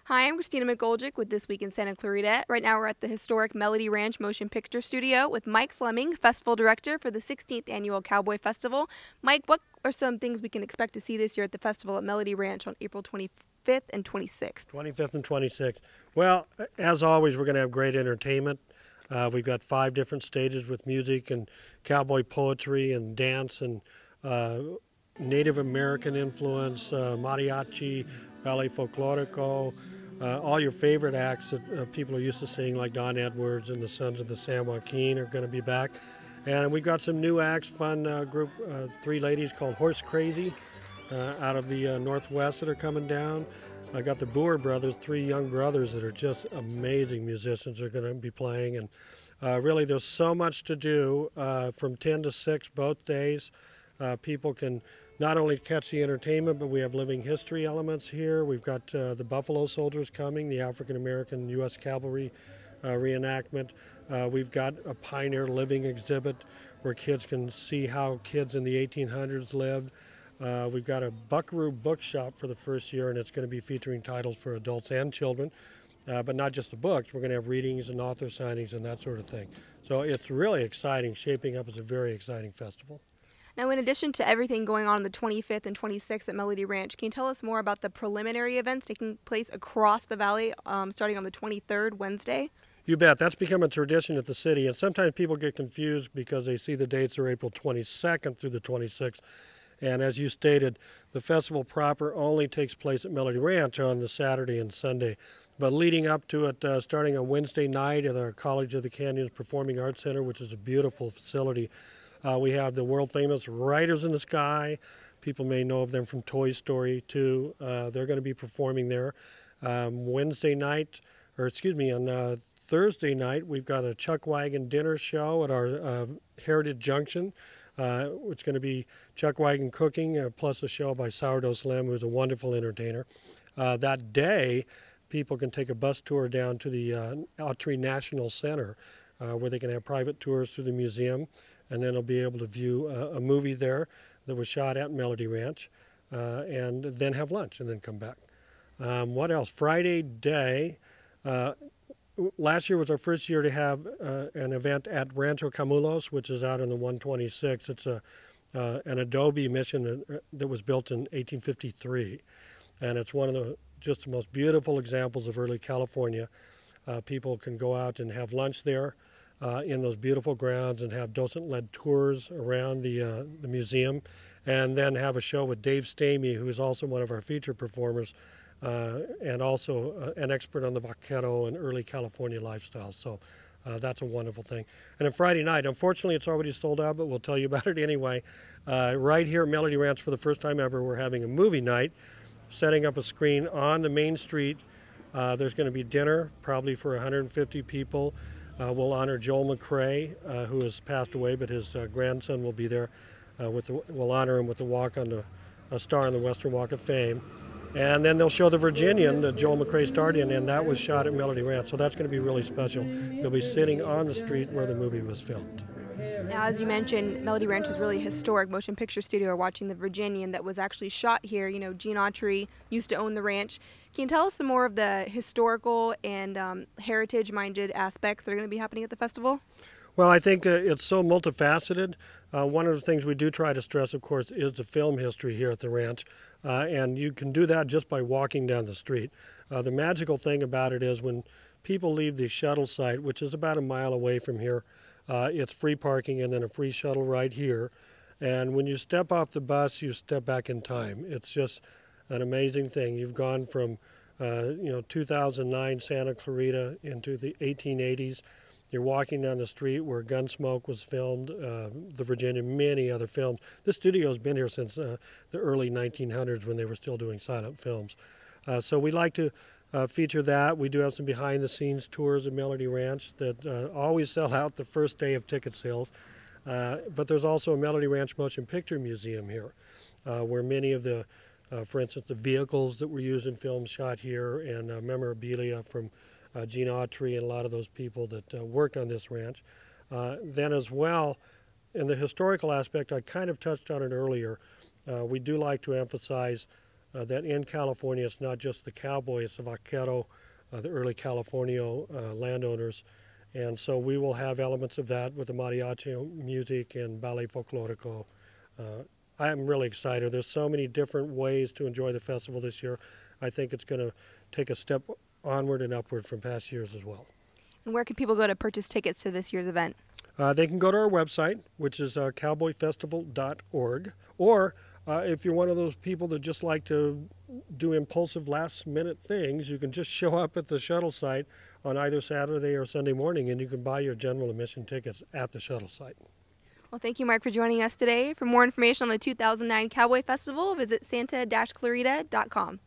Hi, I'm Christina McGoldrick with This Week in Santa Clarita. Right now we're at the historic Melody Ranch Motion Picture Studio with Mike Fleming, Festival Director for the 16th Annual Cowboy Festival. Mike, what are some things we can expect to see this year at the festival at Melody Ranch on April 25th and 26th? 25th and 26th. Well, as always, we're going to have great entertainment. We've got 5 different stages with music and cowboy poetry and dance and Native American influence, mariachi, ballet folklorico, all your favorite acts that people are used to seeing, like Don Edwards and the Sons of the San Joaquin, are going to be back. And we've got some new acts, fun group, 3 ladies called Horse Crazy out of the Northwest that are coming down. I got the Boer brothers, 3 young brothers that are just amazing musicians, are going to be playing. And really, there's so much to do from 10 to 6 both days. People can not only catch the entertainment, but we have living history elements here. We've got the Buffalo Soldiers coming, the African American U.S. Cavalry reenactment. We've got a Pioneer Living exhibit where kids can see how kids in the 1800s lived. We've got a Buckaroo bookshop for the first year, and it's going to be featuring titles for adults and children, but not just the books. We're going to have readings and author signings and that sort of thing. So it's really exciting, shaping up as a very exciting festival. Now, in addition to everything going on the 25th and 26th at Melody Ranch, can you tell us more about the preliminary events taking place across the valley starting on the 23rd, Wednesday? You bet. That's become a tradition at the city, and sometimes people get confused because they see the dates are April 22nd through the 26th. And as you stated, the festival proper only takes place at Melody Ranch on the Saturday and Sunday. But leading up to it, starting on Wednesday night at our College of the Canyons Performing Arts Center, which is a beautiful facility, we have the world-famous Riders in the Sky. People may know of them from Toy Story 2. They're going to be performing there. Wednesday night, or excuse me, on Thursday night, we've got a Chuck Wagon dinner show at our Heritage Junction. It's going to be Chuck Wagon cooking, plus a show by Sourdough Slim, who's a wonderful entertainer. That day, people can take a bus tour down to the Autry National Center, where they can have private tours through the museum, and then they'll be able to view a movie there that was shot at Melody Ranch, and then have lunch and then come back. What else? Friday day. Last year was our first year to have an event at Rancho Camulos, which is out on the 126. It's an adobe mission that was built in 1853, and it's one of just the most beautiful examples of early California. People can go out and have lunch there in those beautiful grounds and have docent-led tours around the museum, and then have a show with Dave Stamey, who is also one of our featured performers, and also an expert on the vaquero and early California lifestyle. So that's a wonderful thing. And then Friday night, unfortunately it's already sold out, but we'll tell you about it anyway. Right here at Melody Ranch, for the first time ever, we're having a movie night, setting up a screen on the main street. There's going to be dinner, probably for 150 people. We'll honor Joel McCrea, who has passed away, but his grandson will be there. We'll honor him with a star on the Western Walk of Fame. And then they'll show the Virginian that Joel McCrea starred in, and that was shot at Melody Ranch. So that's going to be really special. They'll be sitting on the street where the movie was filmed. Now, as you mentioned, Melody Ranch is really a historic motion picture studio. We're watching the Virginian that was actually shot here. You know, Gene Autry used to own the ranch. Can you tell us some more of the historical and heritage-minded aspects that are going to be happening at the festival? Well, I think it's so multifaceted. One of the things we do try to stress, of course, is the film history here at the ranch. And you can do that just by walking down the street. The magical thing about it is when people leave the shuttle site, which is about a mile away from here, it's free parking and then a free shuttle ride here. And when you step off the bus, you step back in time. It's just an amazing thing. You've gone from 2009 Santa Clarita into the 1880s. You're walking down the street where Gunsmoke was filmed, the Virginia, many other films. This studio has been here since the early 1900s when they were still doing silent films. So we like to feature that. We do have some behind-the-scenes tours at Melody Ranch that always sell out the first day of ticket sales. But there's also a Melody Ranch Motion Picture Museum here, where many of the, for instance, the vehicles that were used in films shot here and memorabilia from Gene Autry and a lot of those people that worked on this ranch. Then as well, in the historical aspect, I kind of touched on it earlier, we do like to emphasize that in California it's not just the cowboy, it's the vaquero, the early California landowners. And so we will have elements of that with the mariachi music and ballet folklorico. I am really excited. There's so many different ways to enjoy the festival this year. I think it's going to take a step onward and upward from past years as well. And where can people go to purchase tickets to this year's event? They can go to our website, which is cowboyfestival.org, or if you're one of those people that just like to do impulsive last-minute things, you can just show up at the shuttle site on either Saturday or Sunday morning, and you can buy your general admission tickets at the shuttle site. Well, thank you, Mark, for joining us today. For more information on the 2009 Cowboy Festival, visit santa-clarita.com.